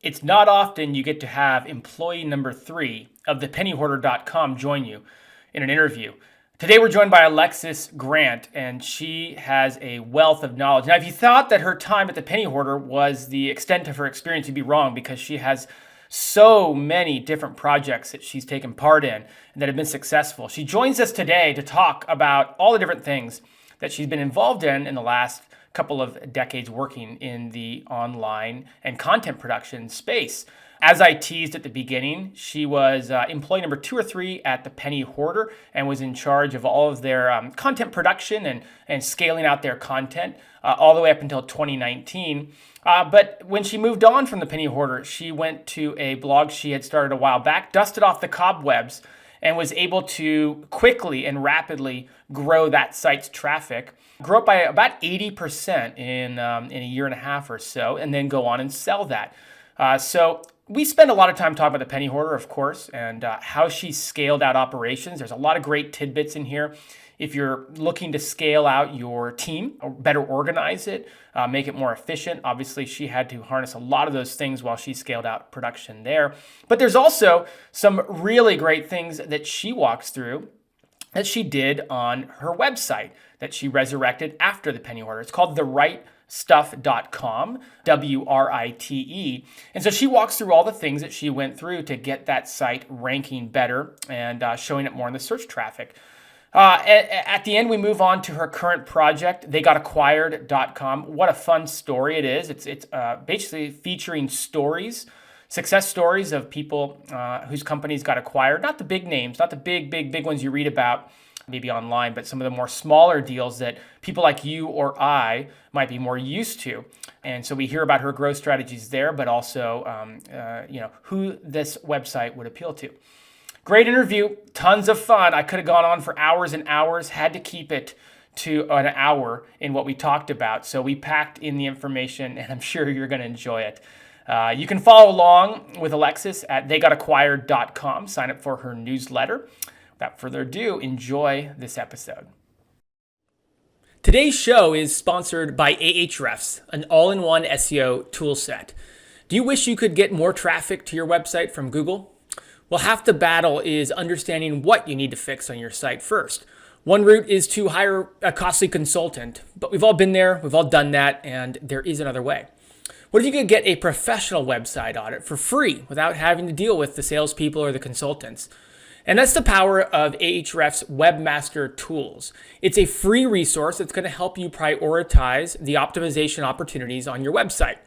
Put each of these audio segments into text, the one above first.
It's not often you get to have employee number 3 of the pennyhoarder.com join you in an interview. Today we're joined by Alexis Grant, and she has a wealth of knowledge. Now, if you thought that her time at the Penny Hoarder was the extent of her experience, you'd be wrong, because she has so many different projects that she's taken part in and that have been successful. She joins us today to talk about all the different things that she's been involved in the last couple of decades working in the online and content production space. As I teased at the beginning, she was employee number 2 or 3 at the Penny Hoarder and was in charge of all of their content production and scaling out their content all the way up until 2019. But when she moved on from the Penny Hoarder, she went to a blog she had started a while back, dusted off the cobwebs, and was able to quickly and rapidly grow that site's traffic, grow it by about 80% in a year and a half or so, and then go on and sell that. So we spend a lot of time talking about the Penny Hoarder, of course, and how she scaled out operations. There's a lot of great tidbits in here. If you're looking to scale out your team, or better organize it, make it more efficient, obviously she had to harness a lot of those things while she scaled out production there. But there's also some really great things that she walks through that she did on her website that she resurrected after the Penny Hoarder. It's called therightstuff.com, WRITE. And so she walks through all the things that she went through to get that site ranking better and showing it more in the search traffic. At the end, we move on to her current project, theygotakquired.com. What a fun story it is. It's basically featuring stories, success stories of people whose companies got acquired. Not the big names, not the big ones you read about maybe online, but some of the more smaller deals that people like you or I might be more used to. And so we hear about her growth strategies there, but also who this website would appeal to. Great interview, tons of fun. I could have gone on for hours and hours, had to keep it to an hour in what we talked about. So we packed in the information, and I'm sure you're going to enjoy it. You can follow along with Alexis at theygotakquired.com. Sign up for her newsletter. Without further ado, enjoy this episode. Today's show is sponsored by Ahrefs, an all-in-one SEO toolset. Do you wish you could get more traffic to your website from Google? Well, half the battle is understanding what you need to fix on your site first. One route is to hire a costly consultant, but we've all been there, we've all done that, and there is another way. What if you could get a professional website audit for free without having to deal with the salespeople or the consultants? And that's the power of Ahrefs Webmaster Tools. It's a free resource that's going to help you prioritize the optimization opportunities on your website,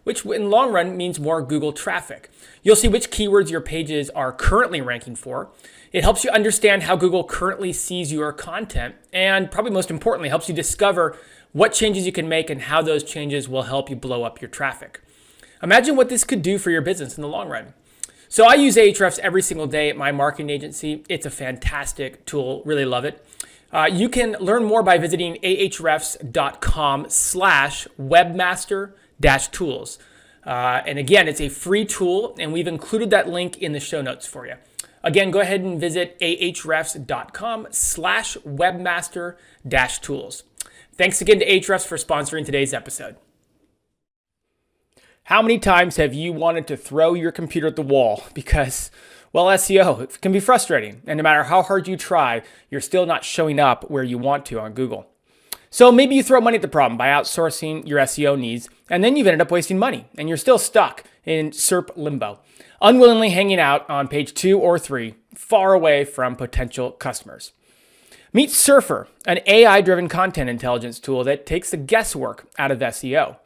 which in the long run means more Google traffic. You'll see which keywords your pages are currently ranking for. It helps you understand how Google currently sees your content, and probably most importantly, helps you discover what changes you can make and how those changes will help you blow up your traffic. Imagine what this could do for your business in the long run. So I use Ahrefs every single day at my marketing agency. It's a fantastic tool, really love it. You can learn more by visiting ahrefs.com/webmaster-tools. And again, it's a free tool, and we've included that link in the show notes for you. Again, go ahead and visit ahrefs.com/webmaster-tools. Thanks again to Ahrefs for sponsoring today's episode. How many times have you wanted to throw your computer at the wall because, well, SEO it can be frustrating, and no matter how hard you try, you're still not showing up where you want to on Google. So maybe you throw money at the problem by outsourcing your SEO needs, and then you've ended up wasting money, and you're still stuck in SERP limbo, unwillingly hanging out on page 2 or 3, far away from potential customers. Meet Surfer, an AI-driven content intelligence tool that takes the guesswork out of SEO.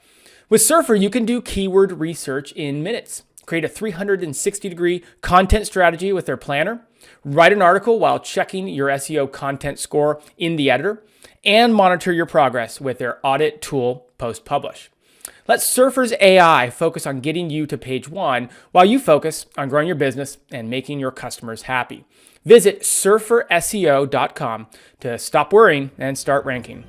With Surfer, you can do keyword research in minutes, create a 360-degree content strategy with their planner, write an article while checking your SEO content score in the editor, and monitor your progress with their audit tool post-publish. Let Surfer's AI focus on getting you to page 1 while you focus on growing your business and making your customers happy. Visit surferseo.com to stop worrying and start ranking.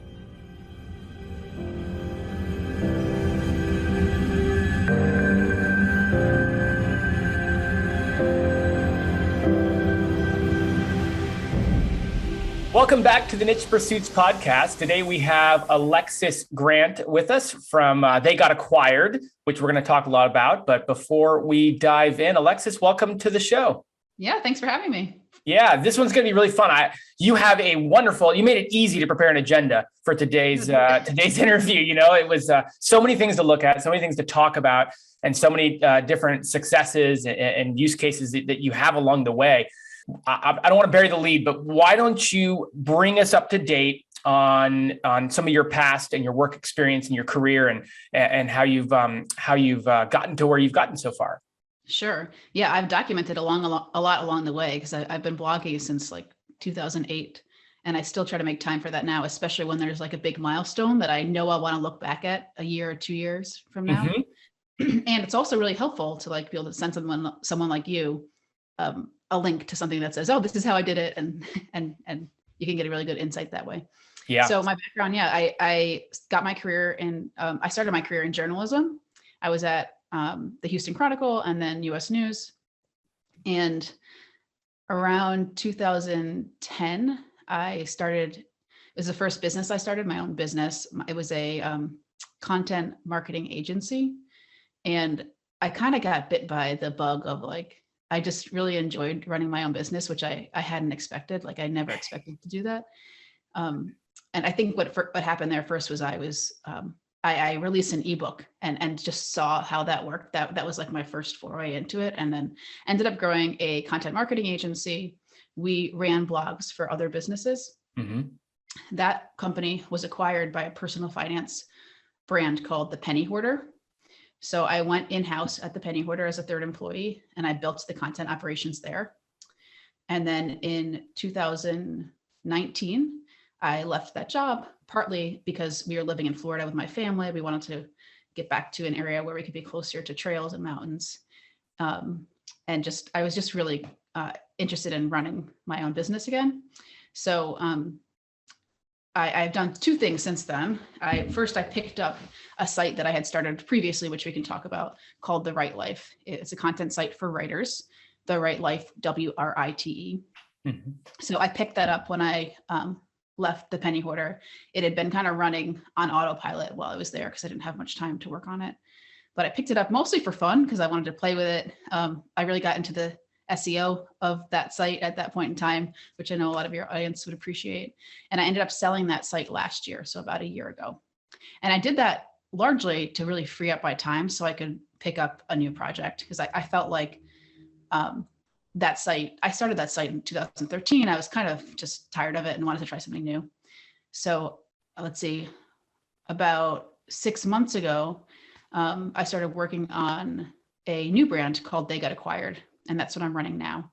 Welcome back to the Niche Pursuits podcast. Today we have Alexis Grant with us from They Got Acquired, which we're going to talk a lot about. But before we dive in, Alexis, welcome to the show. Yeah, thanks for having me. Yeah, this one's going to be really fun. You made it easy to prepare an agenda for today's interview. You know, it was so many things to look at, so many things to talk about, and so many different successes and use cases that you have along the way. I don't want to bury the lead, but why don't you bring us up to date on some of your past and your work experience and your career and how you've gotten to where you've gotten so far? Sure. Yeah, I've documented a lot along the way because I've been blogging since like 2008, and I still try to make time for that now, especially when there's like a big milestone that I know I want to look back at a year or 2 years from now. Mm-hmm. And it's also really helpful to like be able to send someone like you a link to something that says, oh, this is how I did it. And you can get a really good insight that way. Yeah. So my background, I got my career I started my career in journalism. I was at the Houston Chronicle and then US News. And around 2010, it was the first business I started, my own business. It was a content marketing agency. And I kind of got bit by the bug of like, I just really enjoyed running my own business, which I hadn't expected. Like I never expected to do that. And I think what happened there first was I released an ebook and just saw how that worked. That was like my first foray into it, and then ended up growing a content marketing agency. We ran blogs for other businesses. Mm-hmm. That company was acquired by a personal finance brand called the Penny Hoarder. So I went in-house at the Penny Hoarder as a third employee, and I built the content operations there. And then in 2019, I left that job, partly because we were living in Florida with my family. We wanted to get back to an area where we could be closer to trails and mountains. I was just really interested in running my own business again. So I've done two things since then. First, I picked up a site that I had started previously, which we can talk about, called The Right Life. It's a content site for writers, The Right Life, WRITE. Mm-hmm. So I picked that up when I left the Penny Hoarder. It had been kind of running on autopilot while I was there because I didn't have much time to work on it. But I picked it up mostly for fun because I wanted to play with it. I really got into the SEO of that site at that point in time, which I know a lot of your audience would appreciate. And I ended up selling that site last year, so about a year ago. And I did that largely to really free up my time so I could pick up a new project, because I felt like that site, I started that site in 2013. I was kind of just tired of it and wanted to try something new. So let's see, about 6 months ago, I started working on a new brand called They Got Acquired. And that's what I'm running now.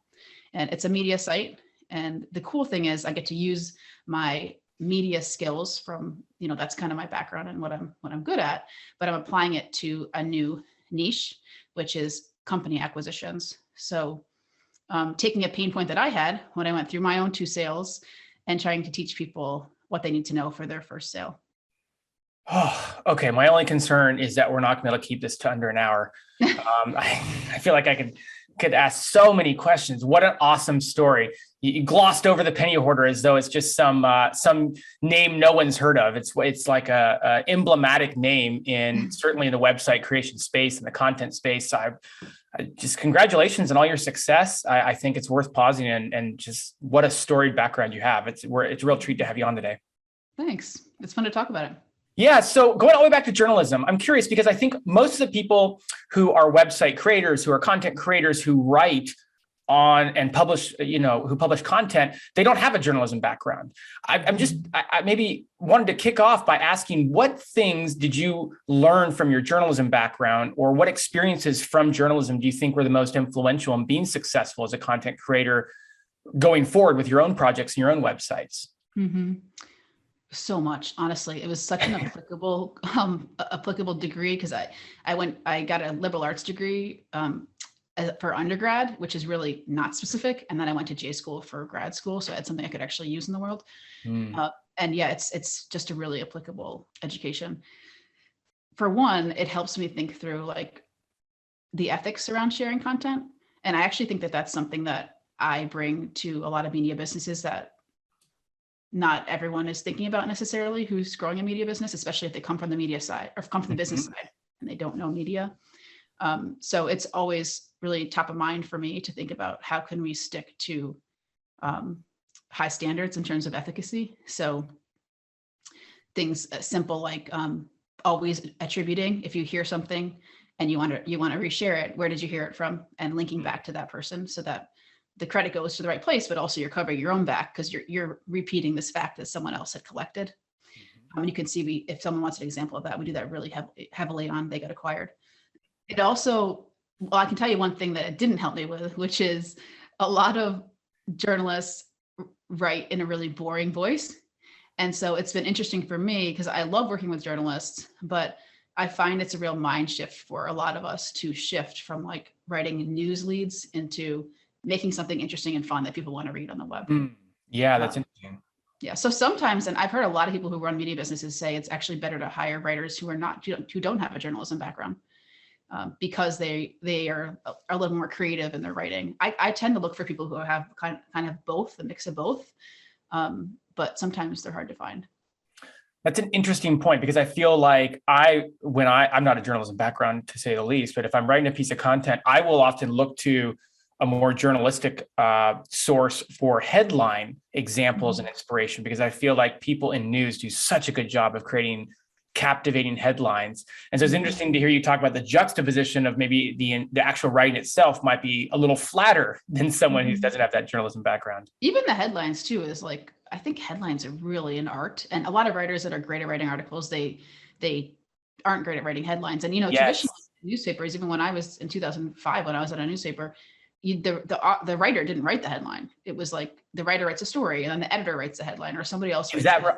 And it's a media site. And the cool thing is I get to use my media skills from, that's kind of my background and what I'm good at, but I'm applying it to a new niche, which is company acquisitions. So taking a pain point that I had when I went through my own 2 sales and trying to teach people what they need to know for their first sale. Oh, okay. My only concern is that we're not going to be able to keep this to under an hour. I feel like I could ask so many questions. What an awesome story. You glossed over the Penny Hoarder as though it's just some name no one's heard of. It's like a emblematic name certainly in the website creation space and the content space. So I just congratulations on all your success. I think it's worth pausing and just what a storied background you have. It's a real treat to have you on today. Thanks. It's fun to talk about it. Yeah. So going all the way back to journalism, I'm curious because I think most of the people who are website creators, who are content creators, who write on and publish, who publish content, they don't have a journalism background. I maybe wanted to kick off by asking, what things did you learn from your journalism background, or what experiences from journalism do you think were the most influential in being successful as a content creator going forward with your own projects and your own websites? Mm-hmm. So much, honestly. It was such an applicable degree because I got a liberal arts degree for undergrad, which is really not specific. And then I went to J school for grad school. So I had something I could actually use in the world. And yeah, it's just a really applicable education. For one, it helps me think through like the ethics around sharing content. And I actually think that that's something that I bring to a lot of media businesses that not everyone is thinking about necessarily who's growing a media business, especially if they come from the media side or come from the business side and they don't know media. So it's always really top of mind for me to think about how can we stick to high standards in terms of efficacy. So things simple like always attributing. If you hear something and you want to reshare it, where did you hear it from? And linking back to that person so that the credit goes to the right place, but also you're covering your own back because you're repeating this fact that someone else had collected. And you can see if someone wants an example of that, we do that really heavily on They Got Acquired. It also, well, I can tell you one thing that it didn't help me with, which is a lot of journalists write in a really boring voice. And so it's been interesting for me because I love working with journalists, but I find it's a real mind shift for a lot of us to shift from like writing news leads into making something interesting and fun that people want to read on the web. Yeah, that's interesting. Yeah. So sometimes, and I've heard a lot of people who run media businesses say it's actually better to hire writers who don't have a journalism background because they are a little more creative in their writing. I tend to look for people who have kind of both, a mix of both, but sometimes they're hard to find. That's an interesting point because I feel like I'm not a journalism background to say the least, but if I'm writing a piece of content, I will often look to a more journalistic source for headline examples and inspiration, because I feel like people in news do such a good job of creating captivating headlines. And so it's interesting to hear you talk about the juxtaposition of maybe the actual writing itself might be a little flatter than someone who doesn't have that journalism background. Even the headlines too is like, I think headlines are really an art. And a lot of writers that are great at writing articles, they aren't great at writing headlines. And, traditionally newspapers, even when I was in 2005, when I was at a newspaper, the writer didn't write the headline. It was like the writer writes a story and then the editor writes the headline or somebody else. Is that right?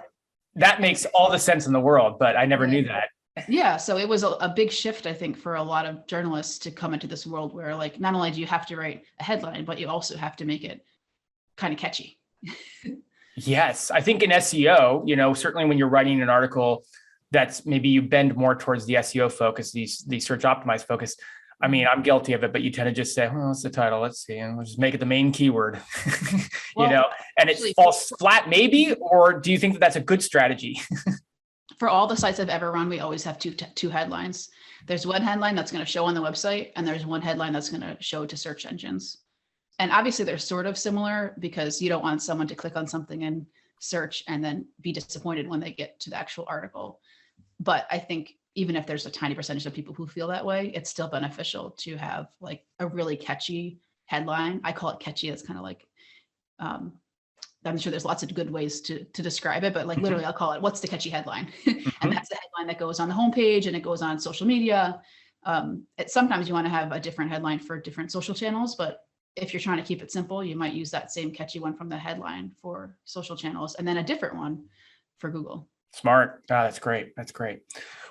That makes all the sense in the world, but I never knew that. Yeah. So it was a big shift, I think, for a lot of journalists to come into this world where like, not only do you have to write a headline, but you also have to make it kind of catchy. Yes. I think in SEO, certainly when you're writing an article that's maybe you bend more towards the SEO focus, the search optimized focus. I mean, I'm guilty of it, but you tend to just say, well, what's the title? Let's see. And we'll just make it the main keyword, and it falls flat maybe, or do you think that that's a good strategy? For all the sites I've ever run, we always have two headlines. There's one headline that's going to show on the website, and there's one headline that's going to show to search engines. And obviously they're sort of similar because you don't want someone to click on something and search and then be disappointed when they get to the actual article. But I think even if there's a tiny percentage of people who feel that way, it's still beneficial to have like a really catchy headline. I call it catchy. It's kind of like, I'm sure there's lots of good ways to describe it, but like literally I'll call it, what's the catchy headline? And that's the headline that goes on the homepage and it goes on social media. Sometimes you want to have a different headline for different social channels, but if you're trying to keep it simple, you might use that same catchy one from the headline for social channels and then a different one for Google. Smart. That's great. That's great.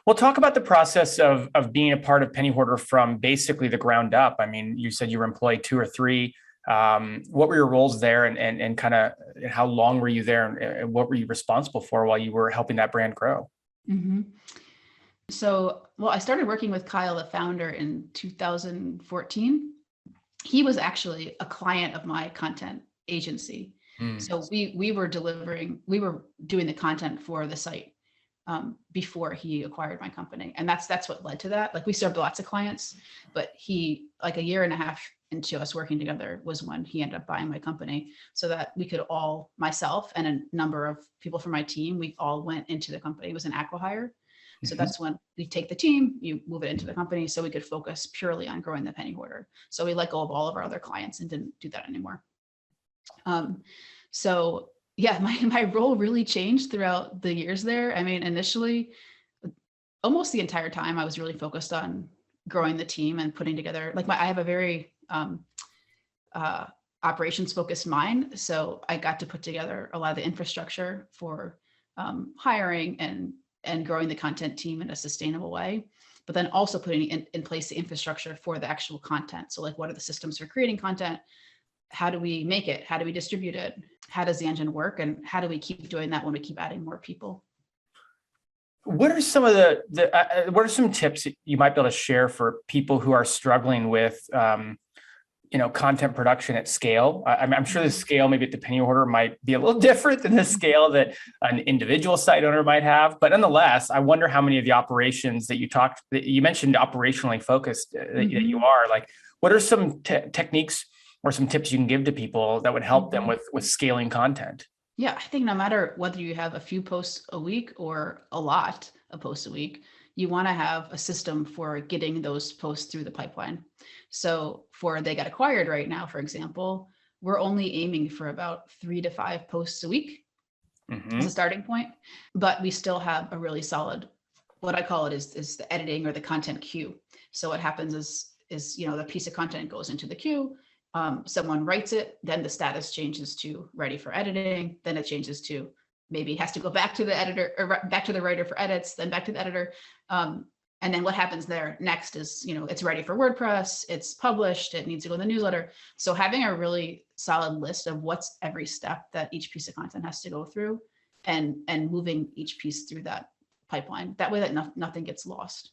Well, talk about the process of being a part of Penny Hoarder from basically the ground up. I mean, you said you were employed 2 or 3. What were your roles there and kind of how long were you there and what were you responsible for while you were helping that brand grow? So, I started working with Kyle, the founder, in 2014. He was actually a client of my content agency. So we were doing the content for the site before he acquired my company. And that's what led to that. Like we served lots of clients, but he, like a year and a half into us working together was when he ended up buying my company so that we could all, myself and a number of people from my team, we all went into the company. It was an acqui-hire. So that's when we take the team, you move it into the company so we could focus purely on growing the Penny Hoarder. So we let go of all of our other clients and didn't do that anymore. So yeah, my role really changed throughout the years there. I mean, initially, almost the entire time I was really focused on growing the team and putting together, I have a very operations focused mind. So I got to put together a lot of the infrastructure for hiring and growing the content team in a sustainable way, but then also putting in place the infrastructure for the actual content. So like, what are the systems for creating content? How do we make it? How do we distribute it? How does the engine work? And how do we keep doing that when we keep adding more people? What are some of what are some tips that you might be able to share for people who are struggling with, content production at scale. I'm sure the scale maybe at the Penny Hoarder might be a little different than the scale that an individual site owner might have. But nonetheless, I wonder how many of the operations that you mentioned operationally focused that you are. Like, what are some techniques or some tips you can give to people that would help them with scaling content? Yeah, I think no matter whether you have a few posts a week or a lot of posts a week, you want to have a system for getting those posts through the pipeline. So for They Got Acquired right now, for example, we're only aiming for about 3 to 5 posts a week as a starting point, but we still have a really solid, what I call it is the editing or the content queue. So what happens is the piece of content goes into the queue. Someone writes it, then the status changes to ready for editing. Then it changes to maybe has to go back to the editor or back to the writer for edits, then back to the editor. And then what happens there next is, it's ready for WordPress, it's published, it needs to go in the newsletter. So having a really solid list of what's every step that each piece of content has to go through and moving each piece through that pipeline. That way that nothing gets lost.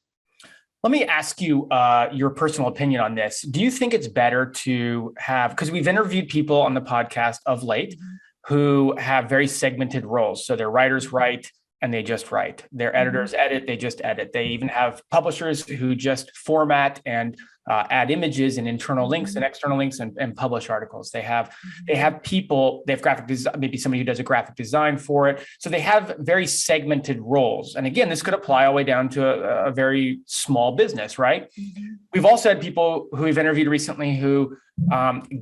Let me ask you your personal opinion on this. Do you think it's better to have, because we've interviewed people on the podcast of late who have very segmented roles. So their writers write and they just write. Their editors edit, they just edit. They even have publishers who just format and add images and internal links and external links and publish articles. They have people, they have graphic design, maybe somebody who does a graphic design for it. So they have very segmented roles. And again, this could apply all the way down to a very small business, right? We've also had people who we've interviewed recently who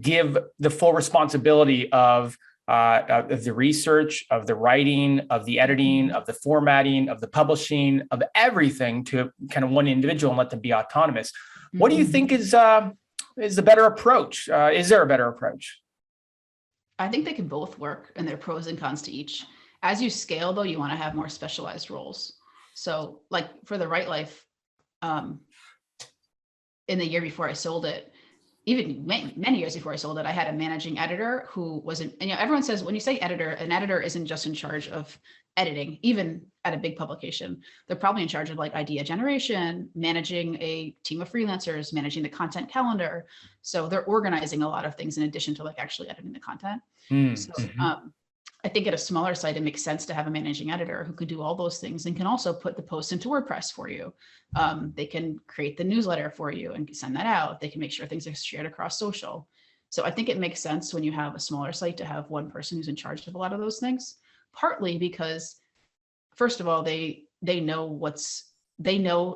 give the full responsibility of the research, of the writing, of the editing, of the formatting, of the publishing, of everything to kind of one individual and let them be autonomous. What do you think is the better approach? Is there a better approach? I think they can both work, and there are pros and cons to each. As you scale, though, you want to have more specialized roles. So like for the Right Life, in the year before I sold it, even many years before I sold it, I had a managing editor who wasn't, and everyone says when you say editor, an editor isn't just in charge of editing, even at a big publication. They're probably in charge of like idea generation, managing a team of freelancers, managing the content calendar. So they're organizing a lot of things in addition to like actually editing the content. I think at a smaller site, it makes sense to have a managing editor who can do all those things and can also put the posts into WordPress for you. They can create the newsletter for you and send that out. They can make sure things are shared across social. So I think it makes sense when you have a smaller site to have one person who's in charge of a lot of those things, partly because, first of all, they know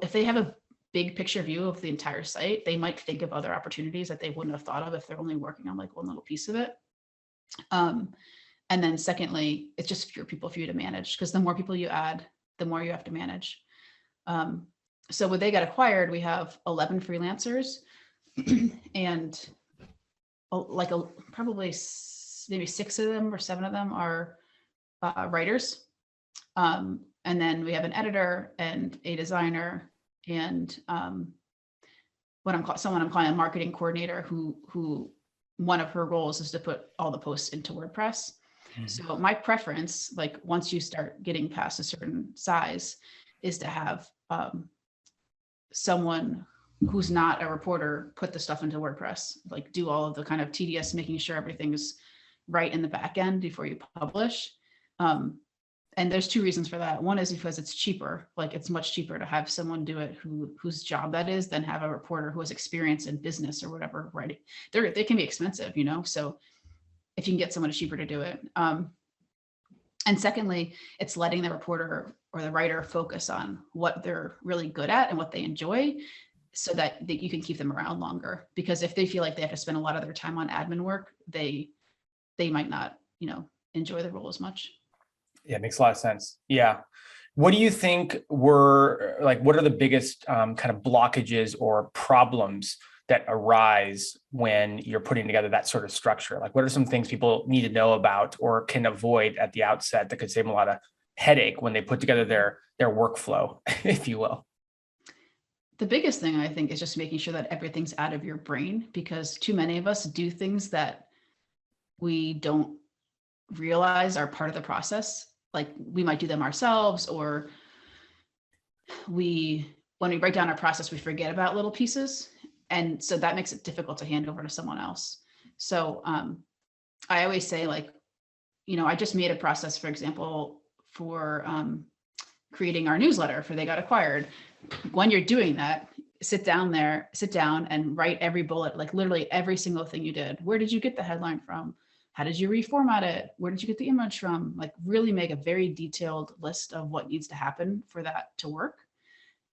if they have a big picture view of the entire site, they might think of other opportunities that they wouldn't have thought of if they're only working on like one little piece of it. And then secondly, it's just fewer people for you to manage, because the more people you add, the more you have to manage. So when They Got Acquired, we have 11 freelancers and probably maybe 6 of them or 7 of them are writers. And then we have an editor and a designer and someone I'm calling a marketing coordinator who one of her roles is to put all the posts into WordPress. So my preference, like once you start getting past a certain size, is to have someone who's not a reporter put the stuff into WordPress, like do all of the kind of tedious, making sure everything's right in the back end before you publish. And there's 2 reasons for that. One is because it's cheaper. Like it's much cheaper to have someone do it whose job that is than have a reporter who has experience in business or whatever writing. They can be expensive, so if you can get someone cheaper to do it. And secondly, it's letting the reporter or the writer focus on what they're really good at and what they enjoy so that you can keep them around longer. Because if they feel like they have to spend a lot of their time on admin work, they might not, enjoy the role as much. Yeah, it makes a lot of sense. Yeah. What do you think what are the biggest kind of blockages or problems that arise when you're putting together that sort of structure? Like, what are some things people need to know about or can avoid at the outset that could save them a lot of headache when they put together their workflow, if you will? The biggest thing I think is just making sure that everything's out of your brain, because too many of us do things that we don't realize are part of the process. Like we might do them ourselves, or when we write down our process, we forget about little pieces. And so that makes it difficult to hand over to someone else. So I always say, like, I just made a process, for example, for creating our newsletter for They Got Acquired. When you're doing that, sit down and write every bullet, like literally every single thing you did. Where did you get the headline from? How did you reformat it? Where did you get the image from? Like, really make a very detailed list of what needs to happen for that to work.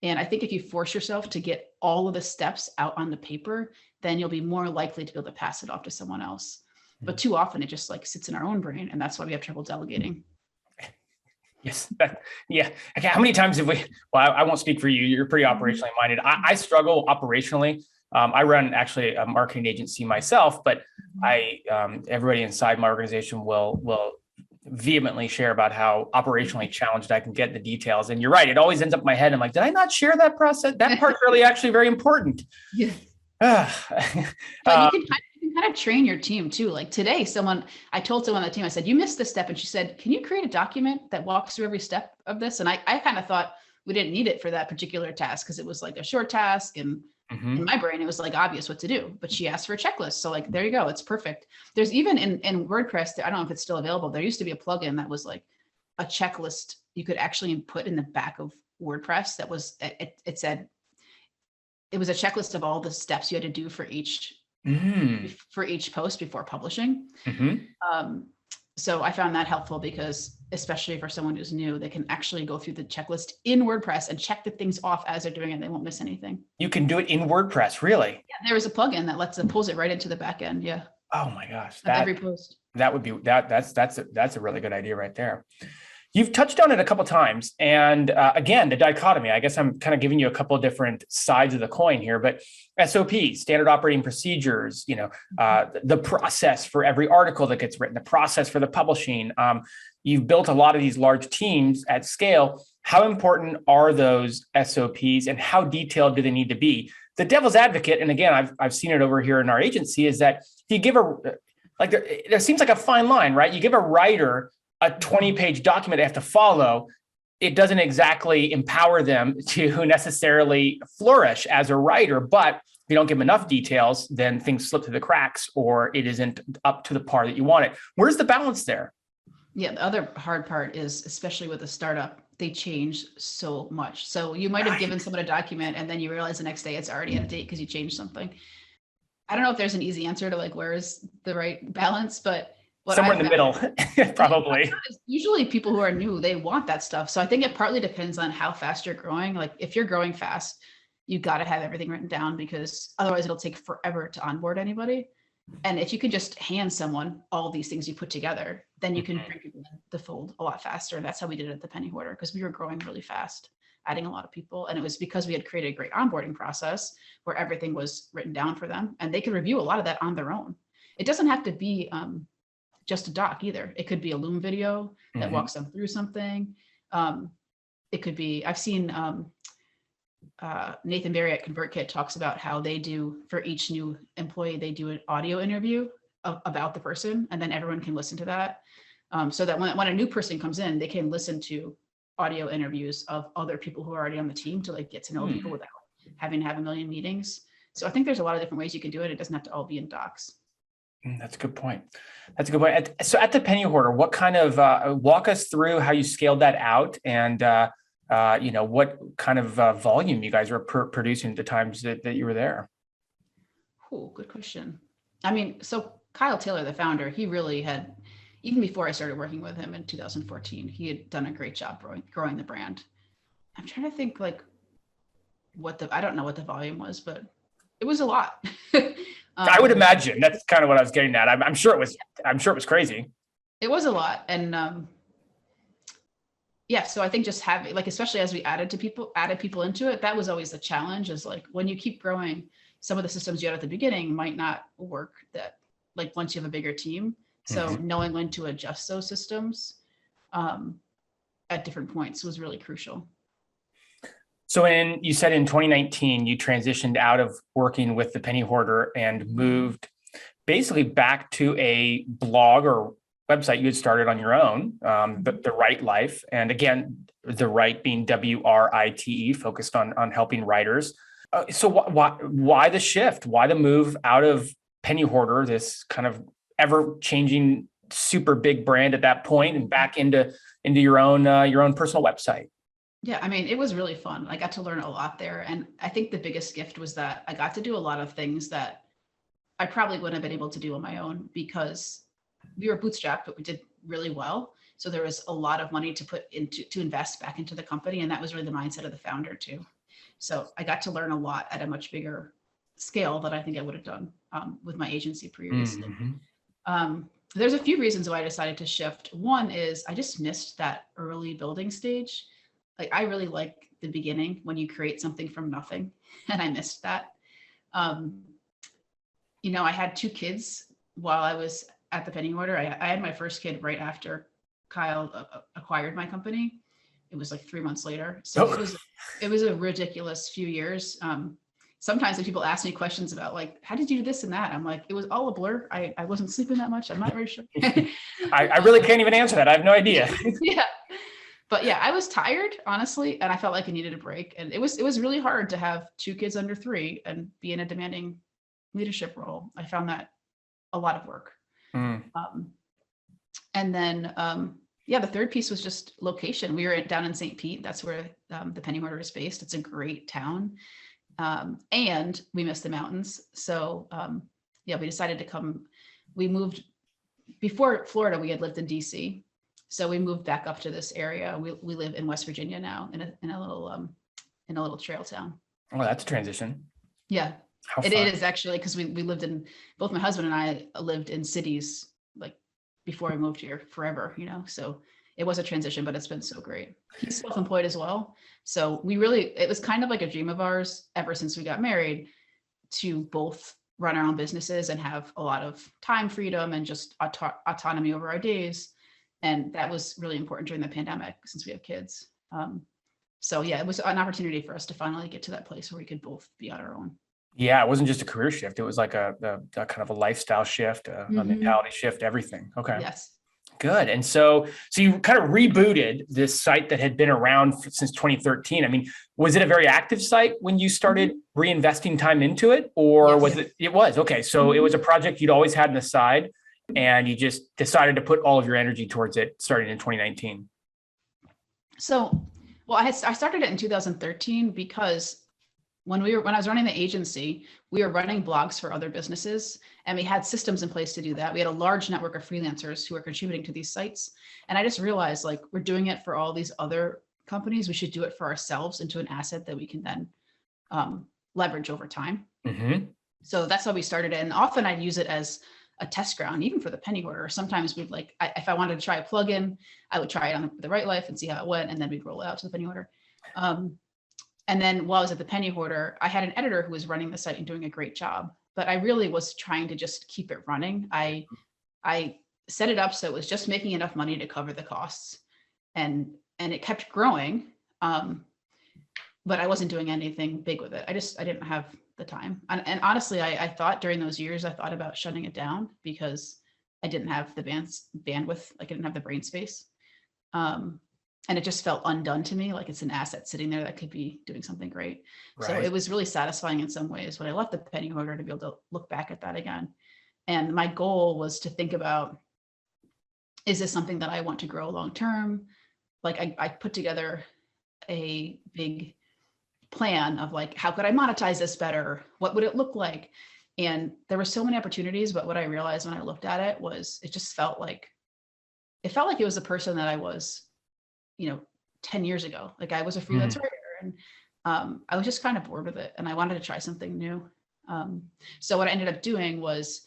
And I think if you force yourself to get all of the steps out on the paper, then you'll be more likely to be able to pass it off to someone else. But too often it just like sits in our own brain, and that's why we have trouble delegating. Yes. Yeah. Okay. How many times have we, well, I won't speak for you. You're pretty operationally minded. I struggle operationally. I run actually a marketing agency myself, but everybody inside my organization will vehemently share about how operationally challenged I can get in the details. And you're right. It always ends up in my head. I'm like, did I not share that process? That part's really actually very important. Yeah. But you can kind of train your team too. Like today, I told someone on the team, I said, you missed this step. And she said, can you create a document that walks through every step of this? And I kind of thought we didn't need it for that particular task because it was like a short task. And in my brain, it was like obvious what to do. But she asked for a checklist. So like, there you go. It's perfect. There's even in WordPress, I don't know if it's still available. There used to be a plugin that was like a checklist you could actually put in the back of WordPress. That was, it said, it was a checklist of all the steps you had to do for each post before publishing. So I found that helpful because, especially for someone who's new, they can actually go through the checklist in WordPress and check the things off as they're doing it. They won't miss anything. You can do it in WordPress, really? Yeah, there is a plugin that pulls it right into the back end. Yeah. Oh my gosh. Every post. That would be that's a really good idea right there. You've touched on it a couple of times. And again, the dichotomy, I guess I'm kind of giving you a couple of different sides of the coin here, but SOPs, standard operating procedures, the process for every article that gets written, the process for the publishing. You've built a lot of these large teams at scale. How important are those SOPs and how detailed do they need to be? The devil's advocate, and again, I've seen it over here in our agency, is that you give there seems like a fine line, right? You give a writer a 20-page document they have to follow, it doesn't exactly empower them to necessarily flourish as a writer. But if you don't give them enough details, then things slip through the cracks or it isn't up to the par that you want it. Where's the balance there? Yeah, the other hard part is, especially with a startup, they change so much. So you might have given someone a document and then you realize the next day it's already out of date because you changed something. I don't know if there's an easy answer to like, where is the right balance, but somewhere in the middle, probably. Usually people who are new, they want that stuff. So I think it partly depends on how fast you're growing. Like if you're growing fast, you got to have everything written down because otherwise it'll take forever to onboard anybody. And if you could just hand someone all these things you put together, then you can bring people in the fold a lot faster. And that's how we did it at the Penny Hoarder, because we were growing really fast, adding a lot of people. And it was because we had created a great onboarding process where everything was written down for them and they could review a lot of that on their own. It doesn't have to be just a doc either. It could be a Loom video that walks them through something. It could be, I've seen Nathan Barry at ConvertKit talks about how they do, for each new employee, they do an audio interview about the person, and then everyone can listen to that. So that when a new person comes in, they can listen to audio interviews of other people who are already on the team to like get to know people without having to have a million meetings. So I think there's a lot of different ways you can do it. It doesn't have to all be in docs. That's a good point. That's a good point. So at the Penny Hoarder, what kind of walk us through how you scaled that out, and what kind of volume you guys were producing at the times that you were there? Oh, good question. I mean, so Kyle Taylor, the founder, he really had, even before I started working with him in 2014, he had done a great job growing the brand. I'm trying to think like I don't know what the volume was, but it was a lot. I would imagine that's kind of what I was getting at. I'm sure it was crazy. It was a lot. And so I think just having, like, especially as we added people into it, that was always the challenge, is like when you keep growing, some of the systems you had at the beginning might not work that like once you have a bigger team. So knowing when to adjust those systems at different points was really crucial. So you said in 2019, you transitioned out of working with the Penny Hoarder and moved basically back to a blog or website you had started on your own, the Write Life. And again, the Write being WRITE, focused on helping writers. So why the shift? Why the move out of Penny Hoarder, this kind of ever changing, super big brand at that point, and back into your own personal website? Yeah, I mean, it was really fun. I got to learn a lot there. And I think the biggest gift was that I got to do a lot of things that I probably wouldn't have been able to do on my own, because we were bootstrapped, but we did really well. So there was a lot of money to invest back into the company. And that was really the mindset of the founder too. So I got to learn a lot at a much bigger scale than I think I would have done with my agency previously. There's a few reasons why I decided to shift. One is I just missed that early building stage. Like, I really like the beginning when you create something from nothing, and I missed that. I had 2 kids while I was at the Penny Hoarder. I had my first kid right after Kyle acquired my company. It was like 3 months later. So it was a ridiculous few years. Sometimes when people ask me questions about like, how did you do this and that? I'm like, it was all a blur. I wasn't sleeping that much. I'm not very sure. I really can't even answer that. I have no idea. Yeah. But yeah, I was tired, honestly, and I felt like I needed a break. And it was really hard to have 2 kids under 3 and be in a demanding leadership role. I found that a lot of work. And then, the third piece was just location. We were down in St. Pete. That's where the Penny Hoarder is based. It's a great town. And we missed the mountains. So we decided to come. We moved before Florida. We had lived in DC. So we moved back up to this area. We live in West Virginia now in a little trail town. Oh, that's a transition. Yeah, it is actually, because we lived in, both my husband and I lived in cities like before we moved here forever, so it was a transition, but it's been so great. He's self-employed as well. So it was kind of like a dream of ours ever since we got married, to both run our own businesses and have a lot of time freedom and just autonomy over our days. And that was really important during the pandemic since we have kids. It was an opportunity for us to finally get to that place where we could both be on our own. Yeah, it wasn't just a career shift. It was like a kind of a lifestyle shift, a mentality shift, everything. Okay. Yes. Good. And so you kind of rebooted this site that had been around since 2013. I mean, was it a very active site when you started reinvesting time into it, or Yes. was it? It was. Okay. So it was a project you'd always had on the side, and you just decided to put all of your energy towards it starting in 2019. So, I started it in 2013 because when I was running the agency, we were running blogs for other businesses, and we had systems in place to do that. We had a large network of freelancers who were contributing to these sites. And I just realized, like, we're doing it for all these other companies. We should do it for ourselves into an asset that we can then leverage over time. So that's how we started it. And often I'd use it as a test ground, even for the Penny Hoarder. Sometimes we'd if I wanted to try a plugin, I would try it on the Right Life and see how it went, and then we'd roll it out to the Penny Hoarder. And then while I was at the Penny Hoarder, I had an editor who was running the site and doing a great job, but I really was trying to just keep it running. I set it up so it was just making enough money to cover the costs, and it kept growing. But I wasn't doing anything big with it. I didn't have the time. And honestly, I thought during those years, I thought about shutting it down because I didn't have the bandwidth, like I didn't have the brain space. And it just felt undone to me, like it's an asset sitting there that could be doing something great. Right. So it was really satisfying in some ways when I left the Penny Hoarder to be able to look back at that again. And my goal was to think about, is this something that I want to grow long-term? Like I put together a big plan of like, how could I monetize this better? What would it look like? And there were so many opportunities, but what I realized when I looked at it was, it felt like it was the person that I was, 10 years ago. Like I was a freelance writer, and I was just kind of bored with it, and I wanted to try something new. So what I ended up doing was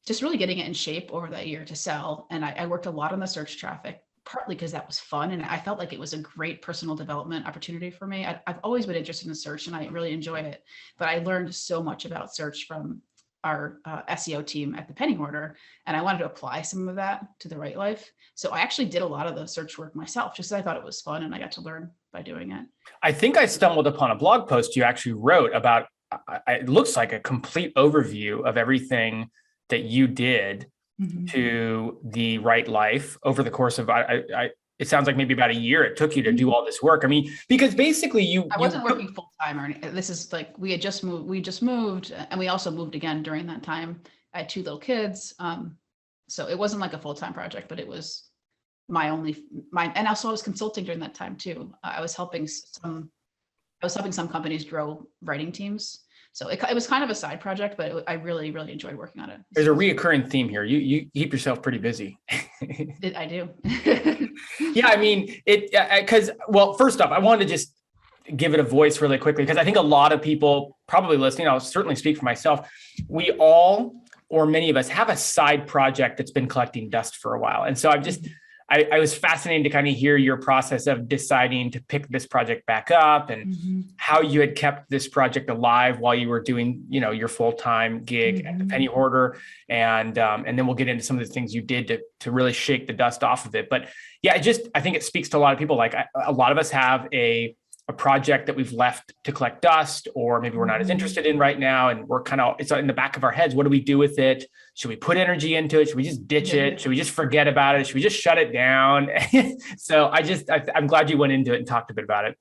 just really getting it in shape over that year to sell. And I worked a lot on the search traffic, partly because that was fun. And I felt like it was a great personal development opportunity for me. I've always been interested in search, and I really enjoy it, but I learned so much about search from our SEO team at the Penny Hoarder, and I wanted to apply some of that to the Right Life. So I actually did a lot of the search work myself, just because I thought it was fun and I got to learn by doing it. I think I stumbled upon a blog post you actually wrote about, it looks like a complete overview of everything that you did to the Right Life over the course of, it sounds like maybe about a year it took you to do all this work. I mean, because basically I wasn't working full time or anything. This is like, we just moved and we also moved again during that time. I had 2 little kids. So it wasn't like a full-time project, but it was and also I was consulting during that time too. I was helping some companies grow writing teams. So it was kind of a side project, but I really, really enjoyed working on it. There's a reoccurring theme here. You keep yourself pretty busy. I do. Yeah, I mean, well, first off, I wanted to just give it a voice really quickly, because I think a lot of people probably listening, I'll certainly speak for myself, we all, or many of us, have a side project that's been collecting dust for a while. And so I was fascinated to kind of hear your process of deciding to pick this project back up, and how you had kept this project alive while you were doing, your full-time gig at the Penny Hoarder. And then we'll get into some of the things you did to really shake the dust off of it. But yeah, I think it speaks to a lot of people. Like a lot of us have a project that we've left to collect dust, or maybe we're not as interested in right now. And we're it's in the back of our heads. What do we do with it? Should we put energy into it? Should we just ditch it? Should we just forget about it? Should we just shut it down? So I'm glad you went into it and talked a bit about it.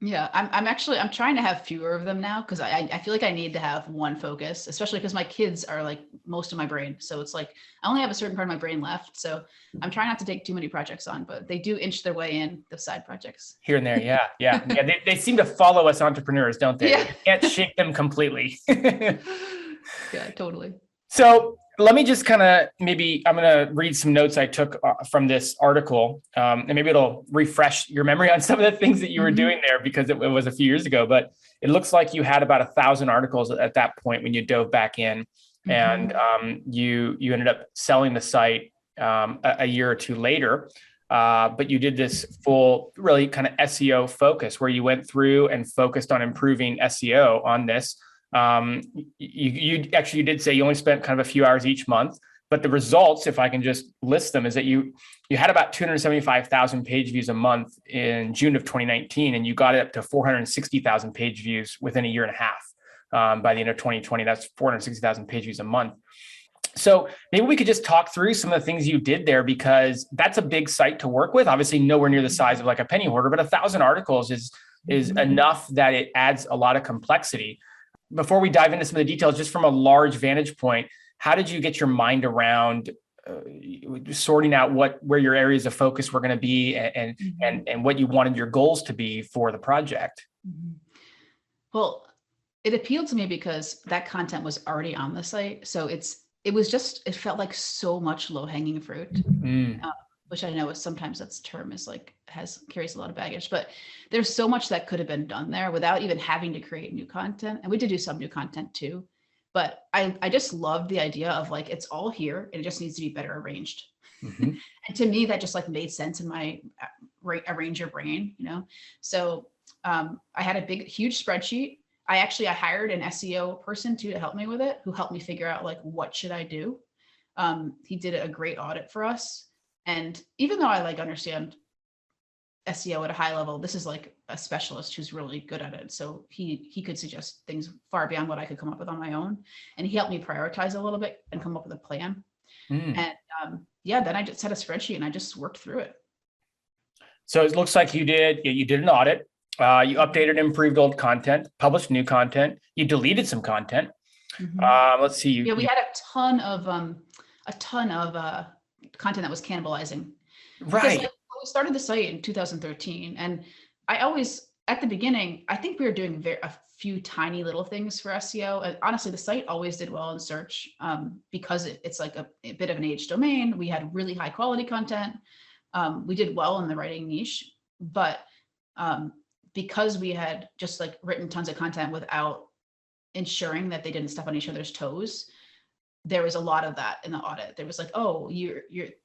Yeah, I'm trying to have fewer of them now, because I feel like I need to have one focus, especially because my kids are like most of my brain. So it's like I only have a certain part of my brain left. So I'm trying not to take too many projects on, but they do inch their way in, the side projects. Here and there. Yeah. They seem to follow us entrepreneurs, don't they? Yeah. You can't shake them completely. Yeah, totally. So let me just kind of, maybe I'm going to read some notes I took from this article, and maybe it'll refresh your memory on some of the things that you were doing there, because it was a few years ago. But it looks like you had about 1,000 articles at that point when you dove back in, and you ended up selling the site a year or two later. But you did this full, really kind of SEO focus, where you went through and focused on improving SEO on this. You did say you only spent kind of a few hours each month, but the results, if I can just list them, is that you had about 275,000 page views a month in June of 2019, and you got it up to 460,000 page views within a year and a half. By the end of 2020, that's 460,000 page views a month. So maybe we could just talk through some of the things you did there, because that's a big site to work with. Obviously, nowhere near the size of like a Penny Hoarder, but 1,000 articles is enough that it adds a lot of complexity. Before we dive into some of the details, just from a large vantage point, how did you get your mind around sorting out where your areas of focus were going to be, and what you wanted your goals to be for the project? Well, it appealed to me because that content was already on the site. So it felt like so much low-hanging fruit, which I know is sometimes that's term is like carries a lot of baggage, but there's so much that could have been done there without even having to create new content. And we did do some new content too, but I just loved the idea of like, it's all here and it just needs to be better arranged. And to me, that just like made sense in my arrange your brain, So I had a huge spreadsheet. I hired an SEO person too to help me with it, who helped me figure out like, what should I do? He did a great audit for us. And even though I like understand SEO at a high level, this is like a specialist who's really good at it. So he could suggest things far beyond what I could come up with on my own. And he helped me prioritize a little bit and come up with a plan. And then I just had a spreadsheet and I just worked through it. So it looks like you did an audit. You updated and improved old content, published new content. You deleted some content. Let's see. We had a ton of content that was cannibalizing. Right. Because, we started the site in 2013, and I always, at the beginning, I think we were doing a few tiny little things for SEO. And honestly, the site always did well in search because it's like a bit of an age domain. We had really high quality content. We did well in the writing niche, but because we had just like written tons of content without ensuring that they didn't step on each other's toes, there was a lot of that in the audit. There was like, oh,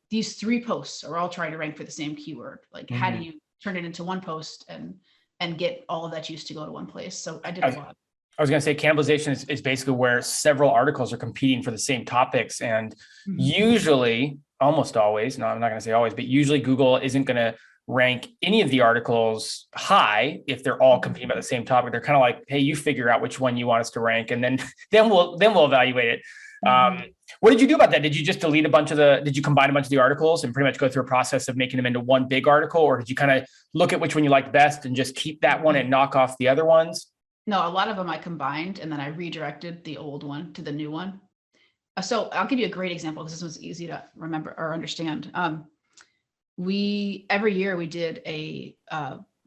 these 3 posts are all trying to rank for the same keyword. Like, how do you turn it into one post and get all of that juice to go to one place? So I did a lot. I was going to say cannibalization is basically where several articles are competing for the same topics. And usually, almost always, no, I'm not going to say always, but usually Google isn't going to rank any of the articles high if they're all competing about the same topic. They're kind of like, hey, you figure out which one you want us to rank, and then we'll evaluate it. What did you do about that? Did you just delete did you combine a bunch of the articles and pretty much go through a process of making them into one big article? Or did you kind of look at which one you liked best and just keep that one and knock off the other ones? No, a lot of them I combined and then I redirected the old one to the new one. So I'll give you a great example because this one's easy to remember or understand. Every year we did a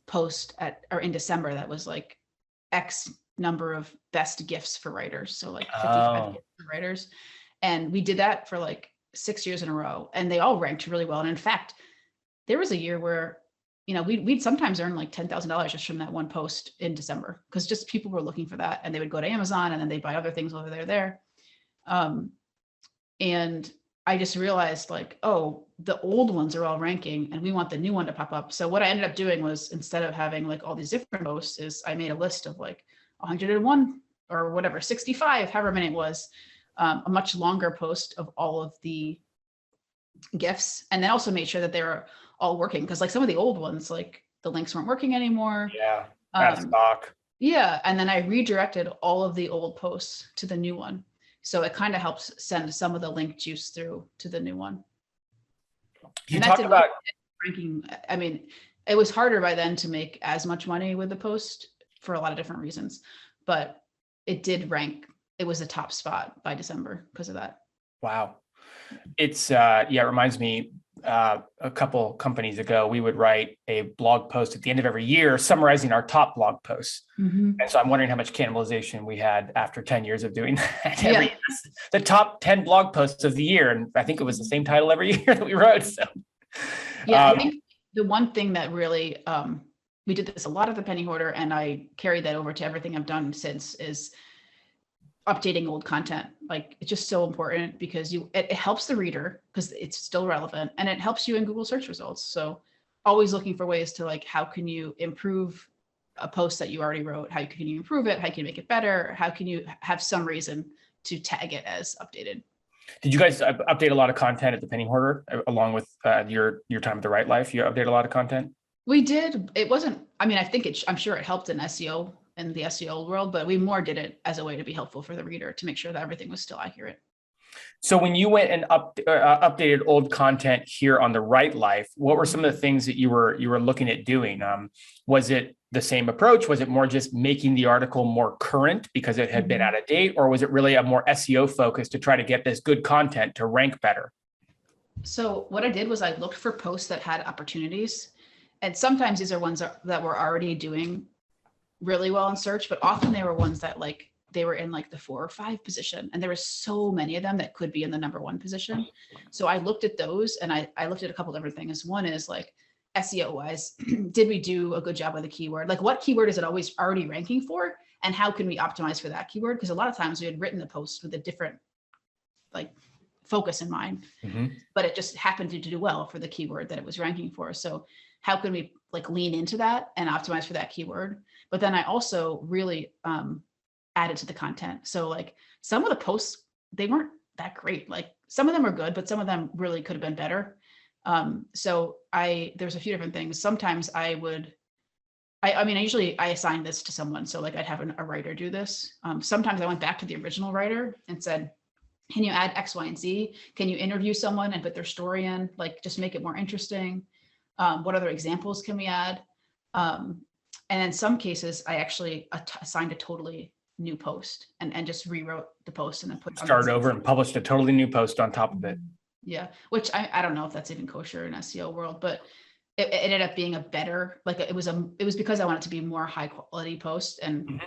post in December that was like X number of best gifts for writers. So like 55 gifts for writers. And we did that for like 6 years in a row and they all ranked really well. And in fact, there was a year where, we'd sometimes earn like $10,000 just from that one post in December because just people were looking for that and they would go to Amazon and then they'd buy other things while they're there. And I just realized like, oh, the old ones are all ranking and we want the new one to pop up. So what I ended up doing was instead of having like all these different posts is I made a list of like 101 or whatever, 65, however many it was, a much longer post of all of the gifts. And then also made sure that they were all working because like some of the old ones, like the links weren't working anymore. Yeah, that's stock. Yeah. And then I redirected all of the old posts to the new one. So it kind of helps send some of the link juice through to the new one. You talked about ranking. I mean, it was harder by then to make as much money with the post for a lot of different reasons, but it did rank. It was a top spot by December because of that. Wow. It's it reminds me a couple companies ago, we would write a blog post at the end of every year summarizing our top blog posts. And so I'm wondering how much cannibalization we had after 10 years of doing that. Every year. The top 10 blog posts of the year. And I think it was the same title every year that we wrote. So I think the one thing that really, we did this a lot of the Penny Hoarder and I carried that over to everything I've done since is updating old content. Like it's just so important because it helps the reader because it's still relevant and it helps you in Google search results. So always looking for ways to like, how can you improve a post that you already wrote? How can you improve it? How can you make it better? How can you have some reason to tag it as updated? Did you guys update a lot of content at the Penny Hoarder along with your time at the Right Life? You update a lot of content? We did. It wasn't, I mean, I'm sure it helped in SEO in the SEO world, but we more did it as a way to be helpful for the reader to make sure that everything was still accurate. So when you went and updated old content here on the Right Life, what were some of the things that you were looking at doing? Was it the same approach? Was it more just making the article more current because it had been out of date, or was it really a more SEO focus to try to get this good content to rank better? So what I did was I looked for posts that had opportunities, and sometimes these are ones that were already doing really well in search, but often they were ones that like they were in like the 4 or 5 position and there was so many of them that could be in the number 1 position. So I looked at those and I looked at a couple different things. One is like SEO wise, did we do a good job with a keyword? Like what keyword is it always already ranking for? And how can we optimize for that keyword? Because a lot of times we had written the post with a different like focus in mind, but it just happened to do well for the keyword that it was ranking for. So how can we like lean into that and optimize for that keyword? But then I also really added to the content. So like some of the posts, they weren't that great. Like some of them were good, but some of them really could have been better. So there's a few different things. Sometimes I usually assign this to someone. So like I'd have a writer do this. Sometimes I went back to the original writer and said, can you add X, Y, and Z? Can you interview someone and put their story in? Like just make it more interesting. What other examples can we add? And in some cases, I actually assigned a totally new post and just rewrote the post and then started over and published a totally new post on top of it. Yeah, which I don't know if that's even kosher in SEO world, but it ended up being a better, like it was because I wanted it to be more high quality post and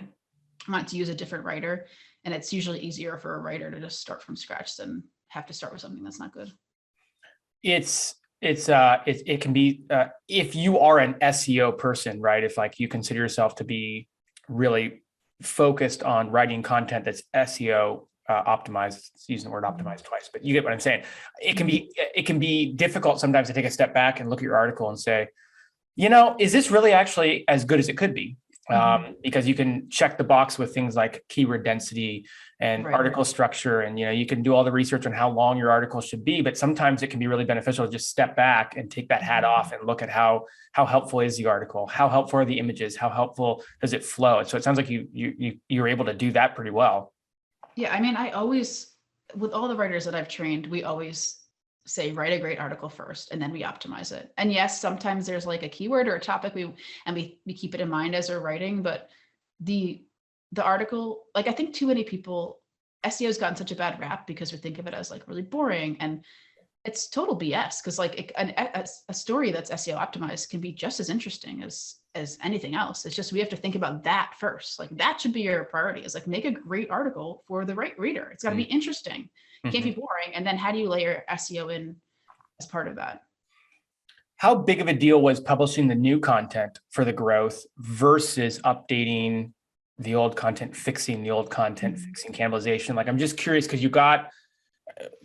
I wanted to use a different writer. And it's usually easier for a writer to just start from scratch than have to start with something that's not good. It can be if you are an SEO person, right? If like you consider yourself to be really focused on writing content that's SEO optimized, using the word optimized twice, but you get what I'm saying. It can be difficult sometimes to take a step back and look at your article and say, is this really actually as good as it could be? Because you can check the box with things like keyword density and article structure. And, you can do all the research on how long your article should be, but sometimes it can be really beneficial to just step back and take that hat off and look at how helpful is the article? How helpful are the images? How helpful does it flow? So it sounds like you were able to do that pretty well. Yeah. I mean, I always with all the writers that I've trained, we always say, write a great article first, and then we optimize it. And yes, sometimes there's like a keyword or a topic we keep it in mind as we're writing, but the article, like I think too many people, SEO has gotten such a bad rap because we think of it as like really boring, and it's total BS, because like a story that's SEO optimized can be just as interesting as anything else. It's just we have to think about that first. Like that should be your priority, is like make a great article for the right reader. It's got to be interesting. It can't be boring. And then how do you layer SEO in as part of that? How big of a deal was publishing the new content for the growth versus updating the old content, fixing the old content, fixing cannibalization? Like, I'm just curious because you got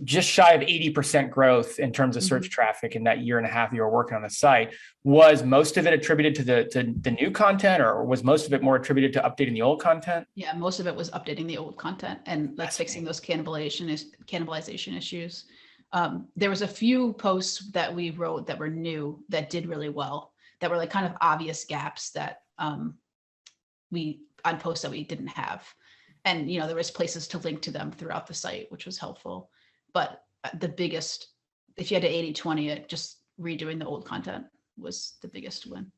just shy of 80% growth in terms of search traffic in that year and a half you were working on the site. Was most of it attributed to the new content, or was most of it more attributed to updating the old content? Yeah, most of it was updating the old content and that's fixing those cannibalization issues. There was a few posts that we wrote that were new that did really well, that were like kind of obvious gaps that on posts that we didn't have. And, you know, there was places to link to them throughout the site, which was helpful. But the biggest, if you had to 80-20 it, just redoing the old content was the biggest win.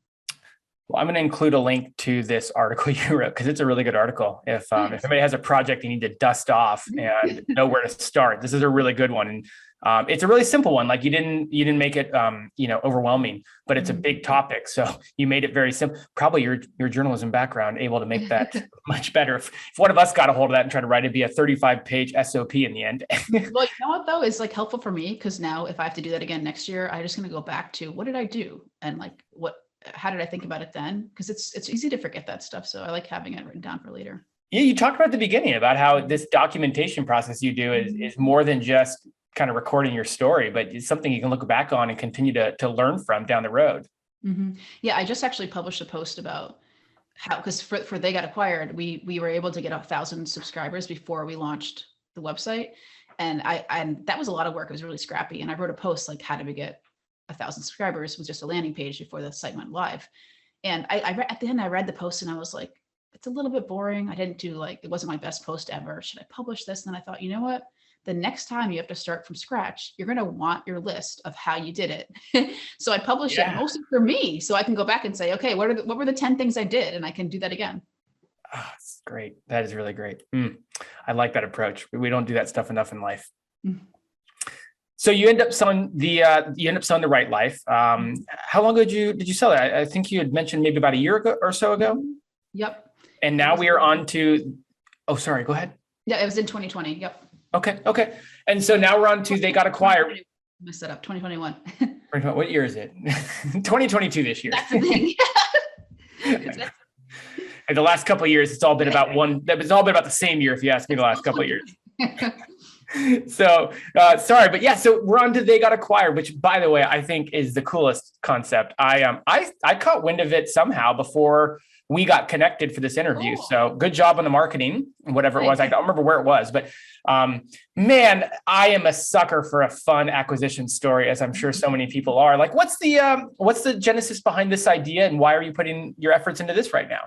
Well, I'm going to include a link to this article you wrote because it's a really good article. If anybody has a project they need to dust off and know where to start, this is a really good one. And it's a really simple one. Like you didn't make it overwhelming, but it's a big topic. So you made it very simple. Probably your journalism background able to make that much better. If one of us got a hold of that and tried to write it, it'd be a 35-page SOP in the end. Well, you know what though is like helpful for me, because now if I have to do that again next year, I'm just going to go back to what did I do and like how did I think about it then? Because it's easy to forget that stuff. So I like having it written down for later. Yeah, you talked about at the beginning about how this documentation process you do is more than just kind of recording your story, but it's something you can look back on and continue to learn from down the road. Yeah, I just actually published a post about how, because for They Got Acquired, we were able to get 1,000 subscribers before we launched the website. And that was a lot of work. It was really scrappy. And I wrote a post like, how did we get 1,000 subscribers, with just a landing page before the site went live. And at the end, I read the post and I was like, it's a little bit boring. I didn't do it wasn't my best post ever. Should I publish this? And then I thought, you know what? The next time you have to start from scratch, you're going to want your list of how you did it. So I published it mostly for me, so I can go back and say, okay, what were the 10 things I did? And I can do that again. Oh, that's great. That is really great. I like that approach. We don't do that stuff enough in life. So you end up selling the Right Life. How long ago did you sell it? I think you had mentioned maybe about a year ago or so ago. Yep. And now we are on to, oh, sorry, go ahead. Yeah, it was in 2020. Yep. Okay. And so now we're on to They Got Acquired. Messed that up. 2021. What year is it? 2022 this year. That's the thing. And the last couple of years, it's all been about the same year, if you ask me, the last couple of years. So sorry, but yeah, so we're on to They Got Acquired, which, by the way, I think is the coolest concept. I caught wind of it somehow before we got connected for this interview. Cool. So good job on the marketing, whatever it was. I don't remember where it was, but man, I am a sucker for a fun acquisition story, as I'm sure so many people are. Like, what's the genesis behind this idea, and why are you putting your efforts into this right now?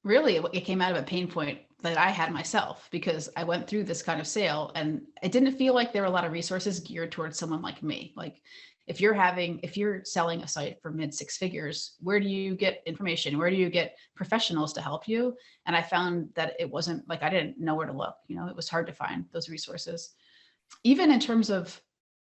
Really, it came out of a pain point that I had myself, because I went through this kind of sale and it didn't feel like there were a lot of resources geared towards someone like me. Like if you're selling a site for mid 6 figures, where do you get information? Where do you get professionals to help you? And I found that it wasn't like, I didn't know where to look. It was hard to find those resources. Even in terms of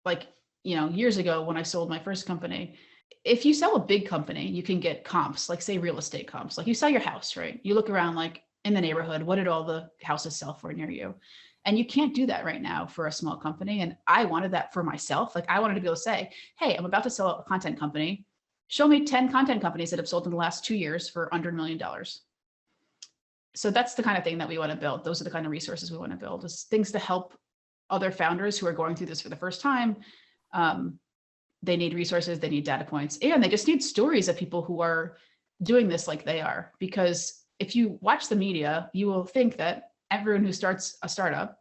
like, years ago when I sold my first company, if you sell a big company, you can get comps, like say real estate comps. Like you sell your house, right? You look around like in the neighborhood, what did all the houses sell for near you? And you can't do that right now for a small company. And I wanted that for myself. Like I wanted to be able to say, hey, I'm about to sell a content company. Show me 10 content companies that have sold in the last 2 years for under $1 million. So that's the kind of thing that we want to build. Those are the kind of resources we want to build, is things to help other founders who are going through this for the first time. They need resources, they need data points, and they just need stories of people who are doing this like they are. Because if you watch the media, you will think that everyone who starts a startup,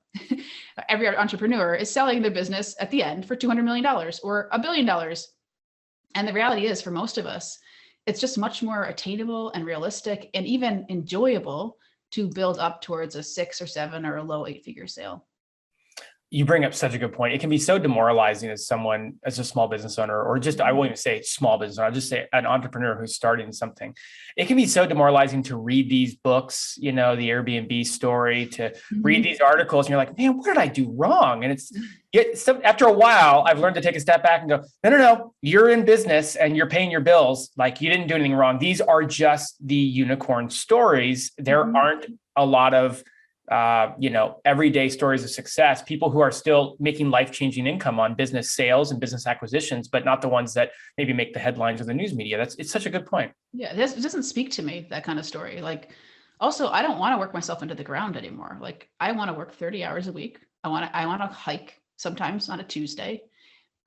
every entrepreneur is selling their business at the end for $200 million or $1 billion. And the reality is, for most of us, it's just much more attainable and realistic and even enjoyable to build up towards a 6 or 7 or a low 8-figure sale. You bring up such a good point. It can be so demoralizing as someone, as a small business owner, or just, I won't even say small business owner, I'll just say an entrepreneur who's starting something. It can be so demoralizing to read these books, the Airbnb story, to read these articles, and you're like, man, what did I do wrong? And after a while, I've learned to take a step back and go, no, you're in business and you're paying your bills. Like, you didn't do anything wrong. These are just the unicorn stories. There aren't a lot of everyday stories of success, people who are still making life-changing income on business sales and business acquisitions, but not the ones that maybe make the headlines or the news media. It's such a good point. Yeah, it doesn't speak to me, that kind of story. Like, also, I don't want to work myself into the ground anymore. Like, I want to work 30 hours a week. I want to hike sometimes on a Tuesday.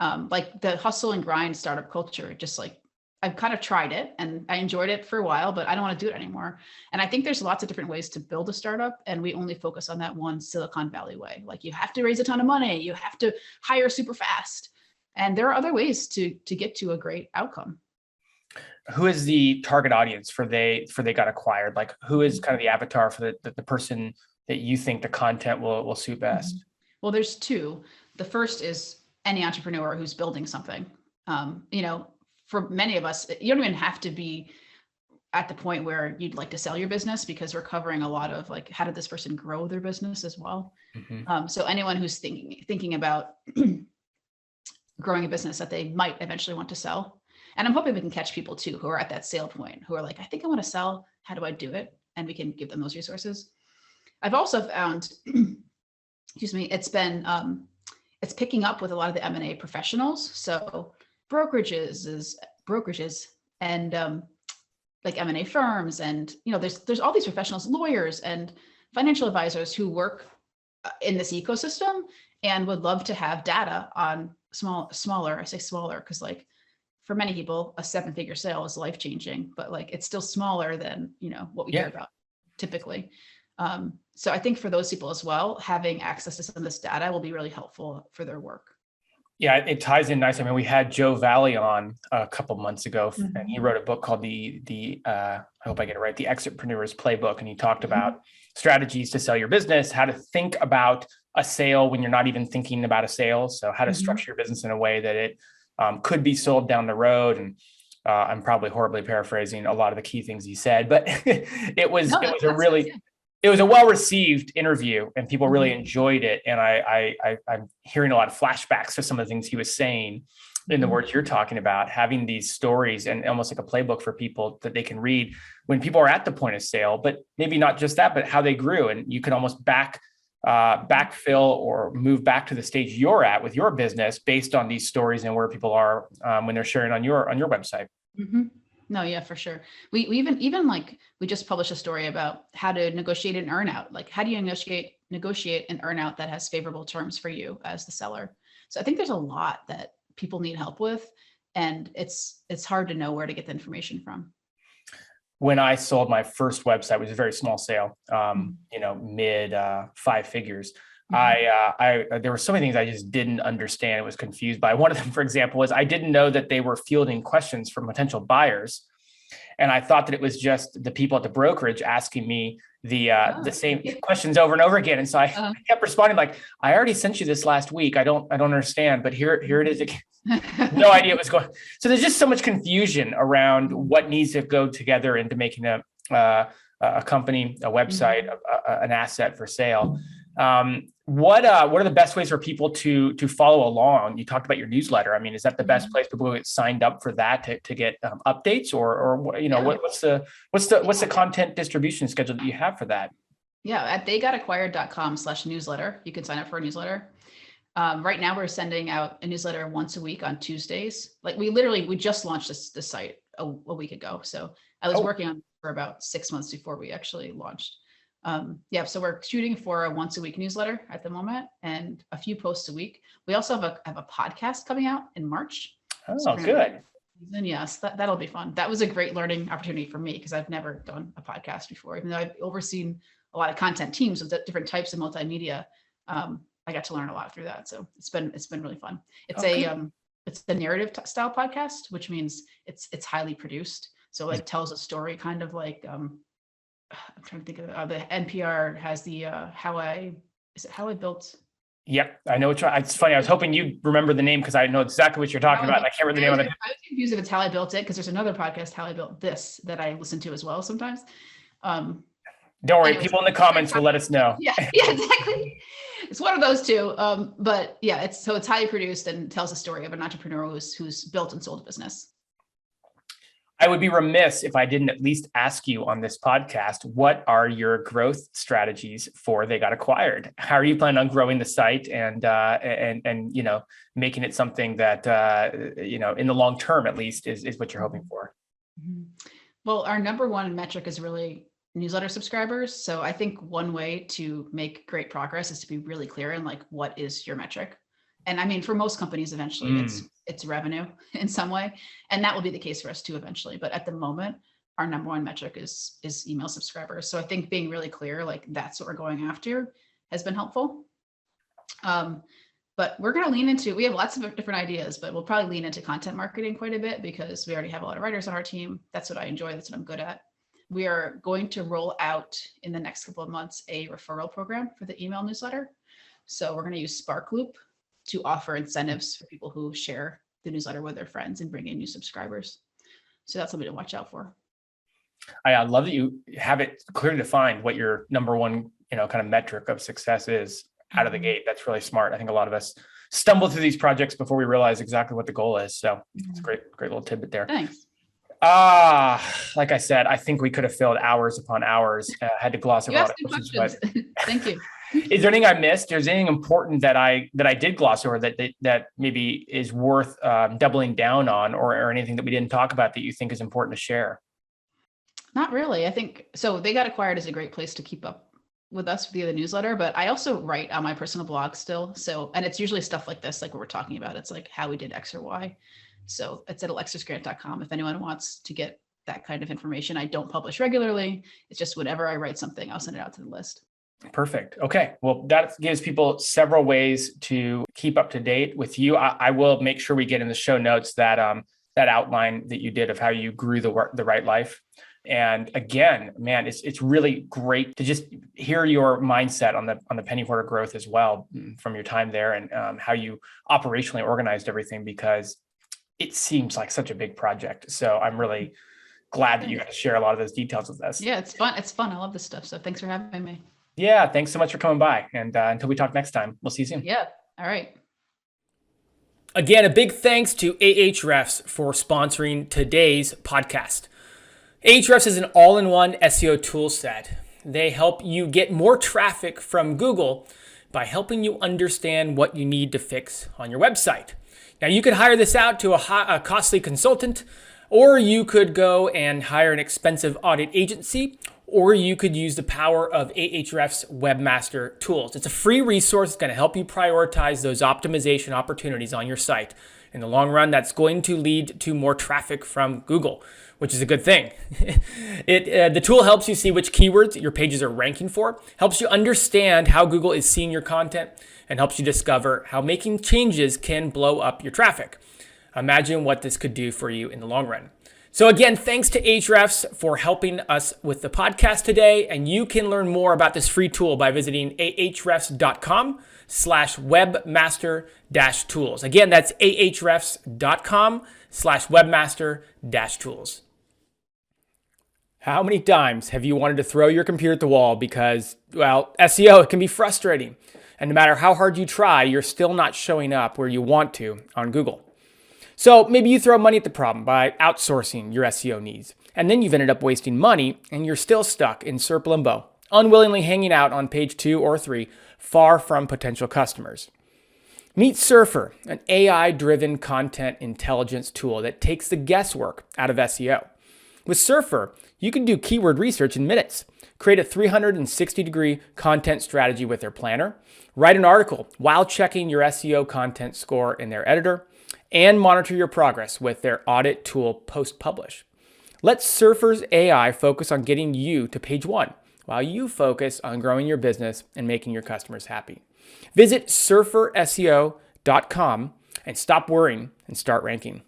Like, the hustle and grind startup culture, just like, I've kind of tried it and I enjoyed it for a while, but I don't want to do it anymore. And I think there's lots of different ways to build a startup, and we only focus on that one Silicon Valley way. Like, you have to raise a ton of money, you have to hire super fast. And there are other ways to get to a great outcome. Who is the target audience for they got acquired? Like, who is kind of the avatar for the person that you think the content will suit best? Well, there's two. The first is any entrepreneur who's building something. For many of us, you don't even have to be at the point where you'd like to sell your business, because we're covering a lot of, like, how did this person grow their business as well. So anyone who's thinking about growing a business that they might eventually want to sell. And I'm hoping we can catch people too who are at that sale point, who are like, I think I want to sell. How do I do it? And we can give them those resources. I've also found, excuse me, it's picking up with a lot of the M&A professionals. So brokerages and like M&A firms, and there's all these professionals, lawyers and financial advisors who work in this ecosystem and would love to have data on smaller. I say smaller because, like, for many people, a 7-figure sale is life-changing, but, like, it's still smaller than what we hear about typically. So I think for those people as well, having access to some of this data will be really helpful for their work. Yeah, it ties in nicely. I mean, we had Joe Valley on a couple months ago, and he wrote a book called I hope I get it right, the Extrapreneurs Playbook. And he talked about strategies to sell your business, how to think about a sale when you're not even thinking about a sale. So how to structure your business in a way that it could be sold down the road. And I'm probably horribly paraphrasing a lot of the key things he said, but it was a well-received interview, and people really enjoyed it. And I'm hearing a lot of flashbacks to some of the things he was saying in the words you're talking about, having these stories and almost like a playbook for people that they can read when people are at the point of sale, but maybe not just that, but how they grew. And you can almost backfill or move back to the stage you're at with your business based on these stories and where people are when they're sharing on your website. No, yeah, for sure. We even like, we just published a story about how to negotiate an earnout. Like, how do you negotiate an earnout that has favorable terms for you as the seller? So I think there's a lot that people need help with, and it's hard to know where to get the information from. When I sold my first website, it was a very small sale, mid 5 figures. There were so many things I just didn't understand. I was confused by. One of them, for example, was I didn't know that they were fielding questions from potential buyers. And I thought that it was just the people at the brokerage asking me the same questions over and over again. And so I kept responding like, I already sent you this last week. I don't understand, but here it is again. No idea what's going on. So there's just so much confusion around what needs to go together into making a company, a website, an asset for sale. What are the best ways for people to follow along? You talked about your newsletter. I mean, is that the best place people get signed up for that to get updates, or what's the content distribution schedule that you have for that? Yeah, at theygotakquired.com/newsletter, you can sign up for a newsletter. Right now we're sending out a newsletter once a week on Tuesdays. Like, we just launched this site a week ago. So I was working on it for about 6 months before we actually launched. So we're shooting for a once a week newsletter at the moment, and a few posts a week. We also have a podcast coming out in March. Oh, good. And yes, that'll be fun. That was a great learning opportunity for me, because I've never done a podcast before, even though I've overseen a lot of content teams with different types of multimedia. I got to learn a lot through that. So it's been really fun. It's it's the narrative style podcast, which means it's highly produced. So it tells a story kind of like, I'm trying to think of the NPR has the how I built. Yep, I know it's funny. I was hoping you remember the name because I know exactly what you're talking about. And I can't remember the name of it. I was confused if it's How I Built It, because there's another podcast, How I Built This, that I listen to as well sometimes. Don't worry, anyways, people in the comments will let us know. Yeah, exactly. It's one of those two. But yeah, it's highly produced and tells a story of an entrepreneur who's built and sold a business. I would be remiss if I didn't at least ask you on this podcast, what are your growth strategies for They Got Acquired? How are you planning on growing the site and making it something that in the long term at least is what you're hoping for? Well, our number one metric is really newsletter subscribers. So I think one way to make great progress is to be really clear in like, what is your metric? And I mean, for most companies, eventually it's revenue in some way. And that will be the case for us too, eventually. But at the moment, our number one metric is email subscribers. So I think being really clear, like that's what we're going after, has been helpful. But we're going to lean into, we have lots of different ideas, but we'll probably lean into content marketing quite a bit because we already have a lot of writers on our team. That's what I enjoy. That's what I'm good at. We are going to roll out in the next couple of months a referral program for the email newsletter. So we're going to use SparkLoop to offer incentives for people who share the newsletter with their friends and bring in new subscribers. So that's something to watch out for. I love that you have it clearly defined what your number one, kind of metric of success is out of the gate. That's really smart. I think a lot of us stumble through these projects before we realize exactly what the goal is. So it's a great little tidbit there. Thanks. Like I said, I think we could have filled hours upon hours. Had to gloss over a lot of questions. But thank you. Is there anything I missed? Is there anything important that I did gloss over that maybe is worth doubling down on, or anything that we didn't talk about that you think is important to share? Not really. I think so. They Got Acquired is a great place to keep up with us via the newsletter, but I also write on my personal blog still. So, and it's usually stuff like this, like what we're talking about. It's like how we did X or Y. So it's at alexisgrant.com if anyone wants to get that kind of information. I don't publish regularly. It's just whenever I write something, I'll send it out to the list. Perfect. Okay. Well, that gives people several ways to keep up to date with you. I will make sure we get in the show notes that outline that you did of how you grew the right life. And again, man, it's really great to just hear your mindset on the Penny Hoarder growth as well from your time there, and how you operationally organized everything, because it seems like such a big project. So I'm really glad that you got to share a lot of those details with us. Yeah, it's fun. It's fun. I love this stuff. So thanks for having me. Yeah, thanks so much for coming by. And until we talk next time, we'll see you soon. Yeah. All right. Again, a big thanks to Ahrefs for sponsoring today's podcast. Ahrefs is an all-in-one SEO tool set. They help you get more traffic from Google by helping you understand what you need to fix on your website. Now, you could hire this out to a costly consultant, or you could go and hire an expensive audit agency, or you could use the power of Ahrefs Webmaster Tools. It's a free resource. It's going to help you prioritize those optimization opportunities on your site. In the long run, that's going to lead to more traffic from Google, which is a good thing. The tool helps you see which keywords your pages are ranking for, helps you understand how Google is seeing your content, and helps you discover how making changes can blow up your traffic. Imagine what this could do for you in the long run. So again, thanks to Ahrefs for helping us with the podcast today. And you can learn more about this free tool by visiting ahrefs.com/webmaster-tools. Again, that's ahrefs.com/webmaster-tools. How many times have you wanted to throw your computer at the wall because, well, SEO, it can be frustrating. And no matter how hard you try, you're still not showing up where you want to on Google. So maybe you throw money at the problem by outsourcing your SEO needs, and then you've ended up wasting money and you're still stuck in SERP limbo, unwillingly hanging out on page 2 or 3, far from potential customers. Meet Surfer, an AI-driven content intelligence tool that takes the guesswork out of SEO. With Surfer, you can do keyword research in minutes, create a 360-degree content strategy with their planner, write an article while checking your SEO content score in their editor, and monitor your progress with their audit tool post-publish. Let Surfer's AI focus on getting you to page 1, while you focus on growing your business and making your customers happy. Visit surferseo.com and stop worrying and start ranking.